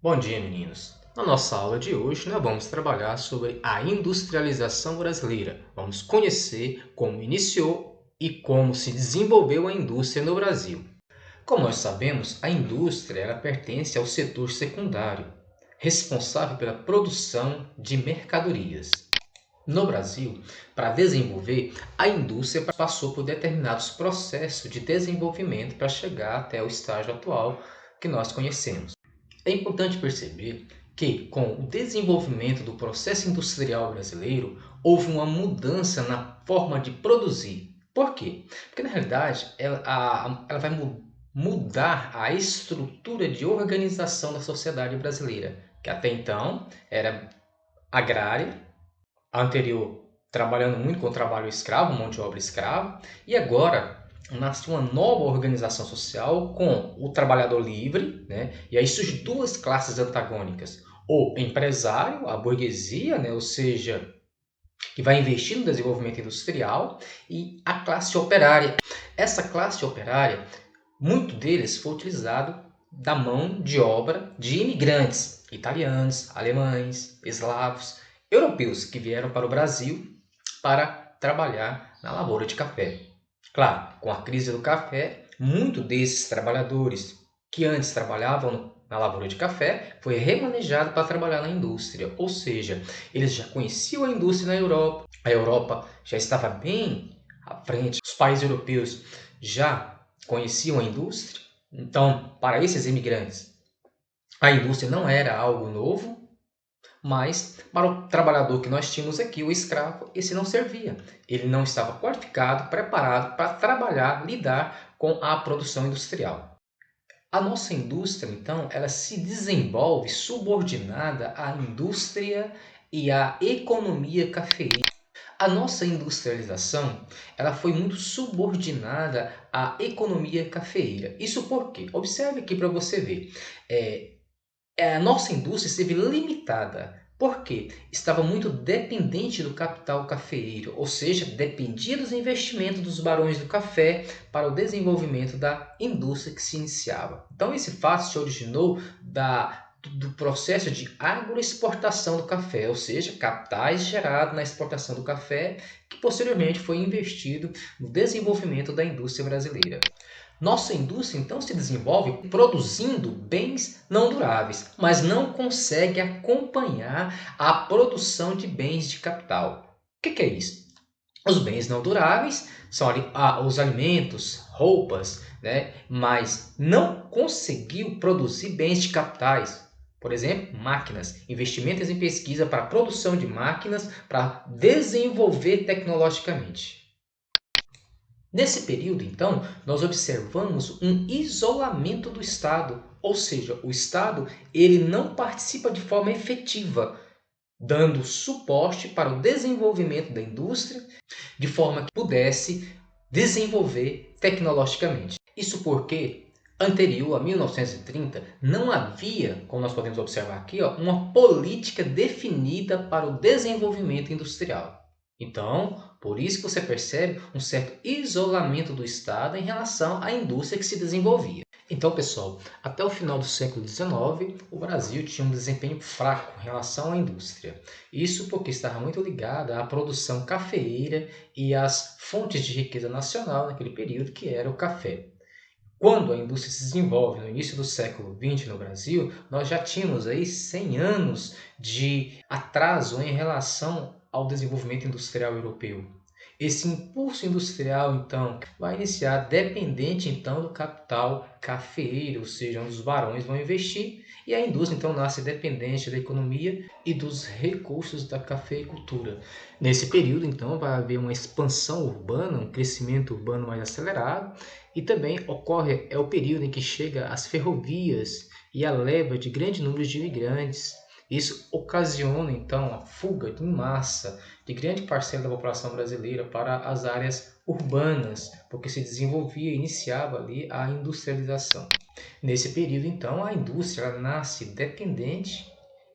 Bom dia, meninos! Na nossa aula de hoje, nós vamos trabalhar sobre a industrialização brasileira. Vamos conhecer como iniciou e como se desenvolveu a indústria no Brasil. Como nós sabemos, a indústria ela pertence ao setor secundário, responsável pela produção de mercadorias. No Brasil, para desenvolver, a indústria passou por determinados processos de desenvolvimento para chegar até o estágio atual que nós conhecemos. É importante perceber que, com o desenvolvimento do processo industrial brasileiro, houve uma mudança na forma de produzir. Por quê? Porque, na realidade, ela vai mudar a estrutura de organização da sociedade brasileira, que até então era agrária, a anterior trabalhando muito com o trabalho escravo, mão de obra escrava, e agora nasce uma nova organização social com o trabalhador livre, né? E aí surgem duas classes antagônicas: o empresário, a burguesia, né? Ou seja, que vai investir no desenvolvimento industrial, e a classe operária. Essa classe operária, muito deles foi utilizado da mão de obra de imigrantes italianos, alemães, eslavos, europeus que vieram para o Brasil para trabalhar na lavoura de café. Claro, com a crise do café, muitos desses trabalhadores que antes trabalhavam na lavoura de café foi remanejado para trabalhar na indústria, ou seja, eles já conheciam a indústria na Europa, a Europa já estava bem à frente, os países europeus já conheciam a indústria, então para esses imigrantes a indústria não era algo novo, mas para o trabalhador que nós tínhamos aqui, o escravo, esse não servia. Ele não estava qualificado, preparado para trabalhar, lidar com a produção industrial. A nossa indústria, então, ela se desenvolve subordinada à indústria e à economia cafeína. A nossa industrialização, ela foi muito subordinada à economia cafeeira. Isso por quê? Observe aqui para você ver. A nossa indústria esteve limitada. Por quê? Estava muito dependente do capital cafeeiro, ou seja, dependia dos investimentos dos barões do café para o desenvolvimento da indústria que se iniciava. Então, esse fato se originou do processo de agroexportação do café, ou seja, capitais gerados na exportação do café, que posteriormente foi investido no desenvolvimento da indústria brasileira. Nossa indústria então se desenvolve produzindo bens não duráveis, mas não consegue acompanhar a produção de bens de capital. O que é isso? Os bens não duráveis são os alimentos, roupas, né? Mas não conseguiu produzir bens de capitais. Por exemplo, máquinas, investimentos em pesquisa para a produção de máquinas para desenvolver tecnologicamente. Nesse período, então, nós observamos um isolamento do Estado, ou seja, o Estado ele não participa de forma efetiva, dando suporte para o desenvolvimento da indústria de forma que pudesse desenvolver tecnologicamente. Isso porque, anterior a 1930, não havia, como nós podemos observar aqui, uma política definida para o desenvolvimento industrial. Então, por isso que você percebe um certo isolamento do Estado em relação à indústria que se desenvolvia. Então, pessoal, até o final do século XIX, o Brasil tinha um desempenho fraco em relação à indústria. Isso porque estava muito ligado à produção cafeeira e às fontes de riqueza nacional naquele período, que era o café. Quando a indústria se desenvolve no início do século XX no Brasil, nós já tínhamos aí 100 anos de atraso em relação ao desenvolvimento industrial europeu. Esse impulso industrial, então, vai iniciar dependente então do capital cafeeiro, ou seja, onde os barões vão investir, e a indústria então nasce dependente da economia e dos recursos da cafeicultura. Nesse período, então, vai haver uma expansão urbana, um crescimento urbano mais acelerado, e também ocorre o período em que chega as ferrovias e a leva de grande número de imigrantes. Isso ocasiona então a fuga em massa de grande parcela da população brasileira para as áreas urbanas, porque se desenvolvia e iniciava ali a industrialização. Nesse período, então, a indústria nasce dependente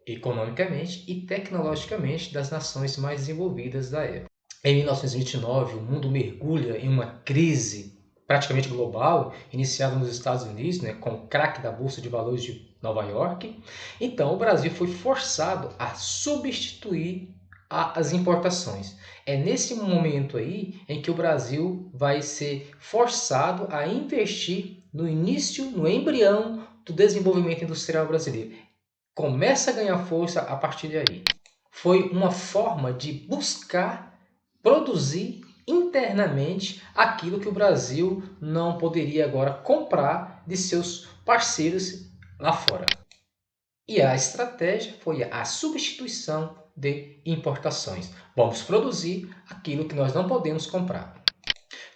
economicamente e tecnologicamente das nações mais desenvolvidas da época. Em 1929, o mundo mergulha em uma crise praticamente global, iniciada nos Estados Unidos, né, com o craque da Bolsa de Valores de Nova York. Então, o Brasil foi forçado a substituir as importações. É nesse momento aí em que o Brasil vai ser forçado a investir no início, no embrião do desenvolvimento industrial brasileiro. Começa a ganhar força a partir daí. Foi uma forma de buscar produzir internamente aquilo que o Brasil não poderia agora comprar de seus parceiros lá fora. E a estratégia foi a substituição de importações. Vamos produzir aquilo que nós não podemos comprar.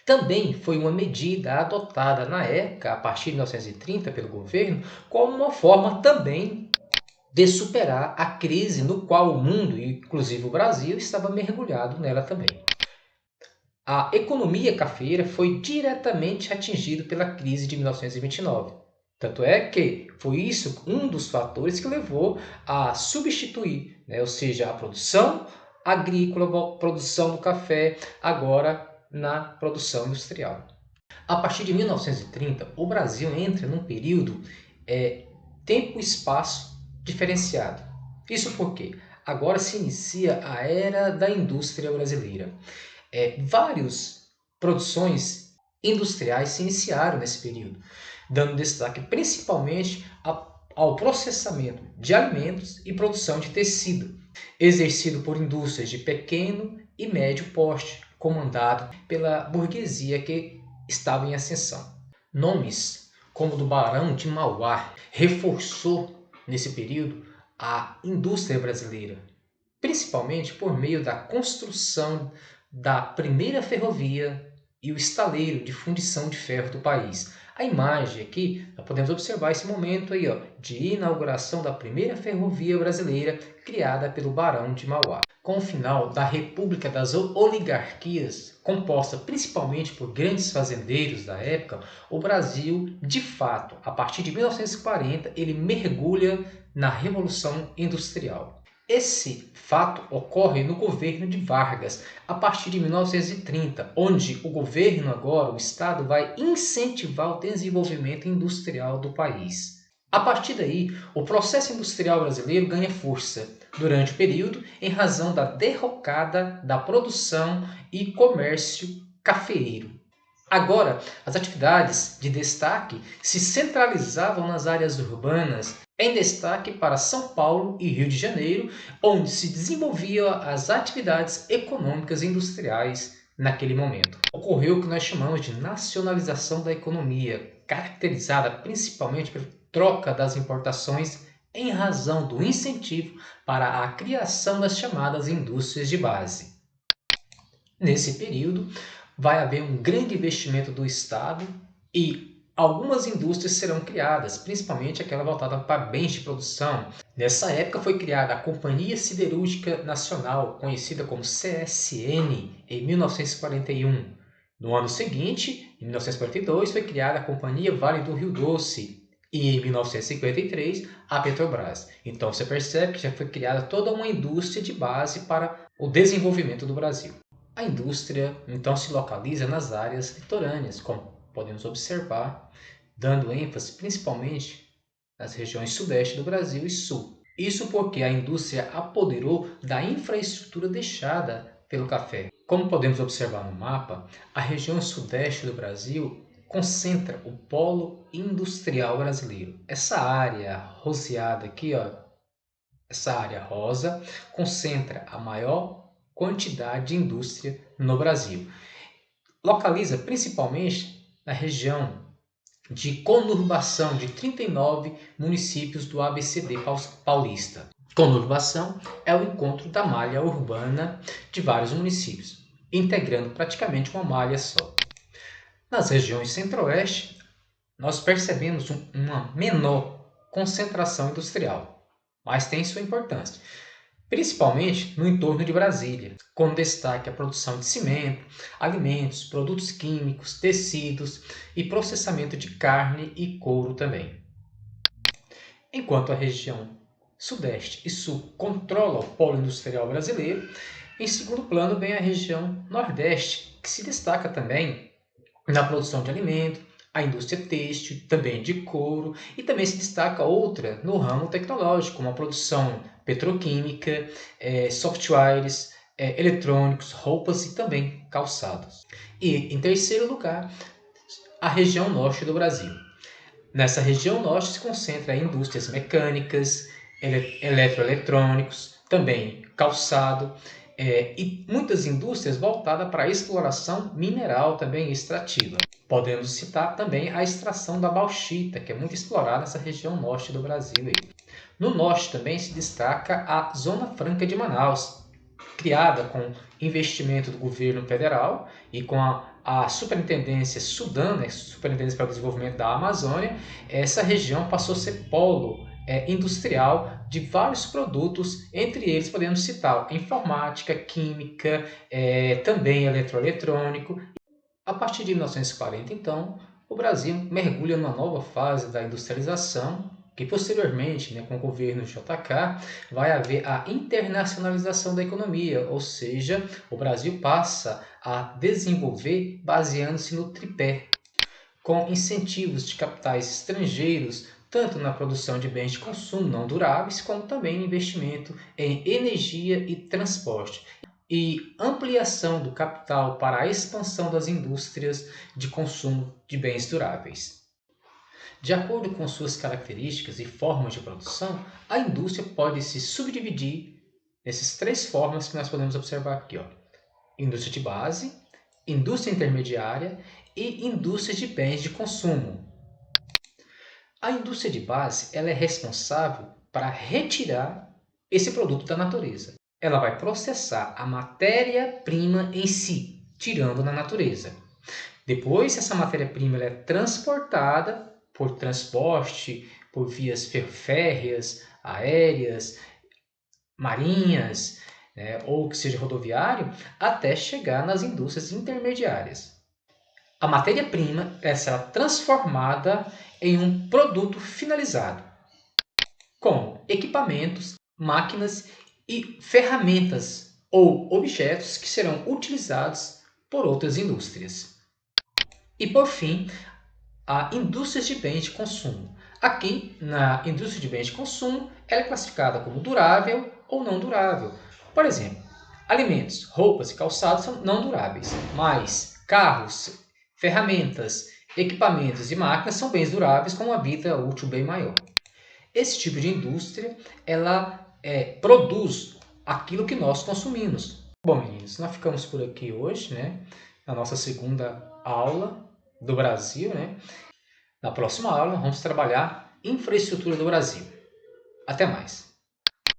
Também foi uma medida adotada na época, a partir de 1930, pelo governo, como uma forma também de superar a crise no qual o mundo, inclusive o Brasil, estava mergulhado nela também. A economia cafeeira foi diretamente atingida pela crise de 1929. Tanto é que foi isso um dos fatores que levou a substituir, ou seja, a produção agrícola, a produção do café, agora na produção industrial. A partir de 1930, o Brasil entra num período tempo e espaço diferenciado. Isso porque agora se inicia a era da indústria brasileira. Várias produções industriais se iniciaram nesse período, dando destaque principalmente ao processamento de alimentos e produção de tecido, exercido por indústrias de pequeno e médio porte, comandado pela burguesia que estava em ascensão. Nomes como o do Barão de Mauá reforçou nesse período a indústria brasileira, principalmente por meio da construção da primeira ferrovia e o estaleiro de fundição de ferro do país. A imagem aqui, nós podemos observar esse momento aí, de inauguração da primeira ferrovia brasileira criada pelo Barão de Mauá. Com o final da República das Oligarquias, composta principalmente por grandes fazendeiros da época, o Brasil, de fato, a partir de 1940, ele mergulha na Revolução Industrial. Esse fato ocorre no governo de Vargas, a partir de 1930, onde o governo agora, o Estado, vai incentivar o desenvolvimento industrial do país. A partir daí, o processo industrial brasileiro ganha força durante o período em razão da derrocada da produção e comércio cafeeiro. Agora, as atividades de destaque se centralizavam nas áreas urbanas, em destaque para São Paulo e Rio de Janeiro, onde se desenvolviam as atividades econômicas e industriais naquele momento. Ocorreu o que nós chamamos de nacionalização da economia, caracterizada principalmente pela troca das importações em razão do incentivo para a criação das chamadas indústrias de base. Nesse período, vai haver um grande investimento do Estado e algumas indústrias serão criadas, principalmente aquela voltada para bens de produção. Nessa época foi criada a Companhia Siderúrgica Nacional, conhecida como CSN, em 1941. No ano seguinte, em 1942, foi criada a Companhia Vale do Rio Doce e em 1953 a Petrobras. Então você percebe que já foi criada toda uma indústria de base para o desenvolvimento do Brasil. A indústria então se localiza nas áreas litorâneas, como podemos observar, dando ênfase principalmente nas regiões sudeste do Brasil e sul. Isso porque a indústria apoderou da infraestrutura deixada pelo café. Como podemos observar no mapa, a região sudeste do Brasil concentra o polo industrial brasileiro. Essa área roseada aqui, essa área rosa, concentra a maior quantidade de indústria no Brasil. Localiza principalmente na região de conurbação de 39 municípios do ABCD paulista. Conurbação é o encontro da malha urbana de vários municípios, integrando praticamente uma malha só. Nas regiões centro-oeste, nós percebemos uma menor concentração industrial, mas tem sua importância, principalmente no entorno de Brasília, com destaque a produção de cimento, alimentos, produtos químicos, tecidos e processamento de carne e couro também. Enquanto a região Sudeste e Sul controla o polo industrial brasileiro, em segundo plano vem a região Nordeste, que se destaca também na produção de alimentos, a indústria têxtil, também de couro, e também se destaca outra no ramo tecnológico, como a produção petroquímica, softwares, eletrônicos, roupas e também calçados. E, em terceiro lugar, a região norte do Brasil. Nessa região norte se concentra indústrias mecânicas, eletroeletrônicos, também calçado, e muitas indústrias voltadas para a exploração mineral também extrativa. Podemos citar também a extração da bauxita, que é muito explorada nessa região norte do Brasil. No norte também se destaca a Zona Franca de Manaus, criada com investimento do governo federal e com a Superintendência Sudã, né, Superintendência para o Desenvolvimento da Amazônia. Essa região passou a ser polo industrial de vários produtos, entre eles podemos citar informática, química, também eletroeletrônico. A partir de 1940, então, o Brasil mergulha numa nova fase da industrialização, que posteriormente, com o governo JK, vai haver a internacionalização da economia, ou seja, o Brasil passa a desenvolver baseando-se no tripé, com incentivos de capitais estrangeiros, tanto na produção de bens de consumo não duráveis, como também no investimento em energia e transporte, e ampliação do capital para a expansão das indústrias de consumo de bens duráveis. De acordo com suas características e formas de produção, a indústria pode se subdividir nessas três formas que nós podemos observar aqui. Indústria de base, indústria intermediária e indústria de bens de consumo. A indústria de base ela é responsável para retirar esse produto da natureza. Ela vai processar a matéria-prima em si, tirando na natureza. Depois, essa matéria-prima é transportada por transporte, por vias férreas, aéreas, marinhas, ou que seja rodoviário, até chegar nas indústrias intermediárias. A matéria-prima será transformada em um produto finalizado, com equipamentos, máquinas e ferramentas ou objetos que serão utilizados por outras indústrias. E por fim, a indústria de bens de consumo. Aqui, na indústria de bens de consumo, ela é classificada como durável ou não durável. Por exemplo, alimentos, roupas e calçados são não duráveis, mas carros, ferramentas, equipamentos e máquinas são bens duráveis com uma vida útil bem maior. Esse tipo de indústria, ela produz aquilo que nós consumimos. Bom, meninos, nós ficamos por aqui hoje, na nossa segunda aula do Brasil, Na próxima aula, vamos trabalhar infraestrutura do Brasil. Até mais!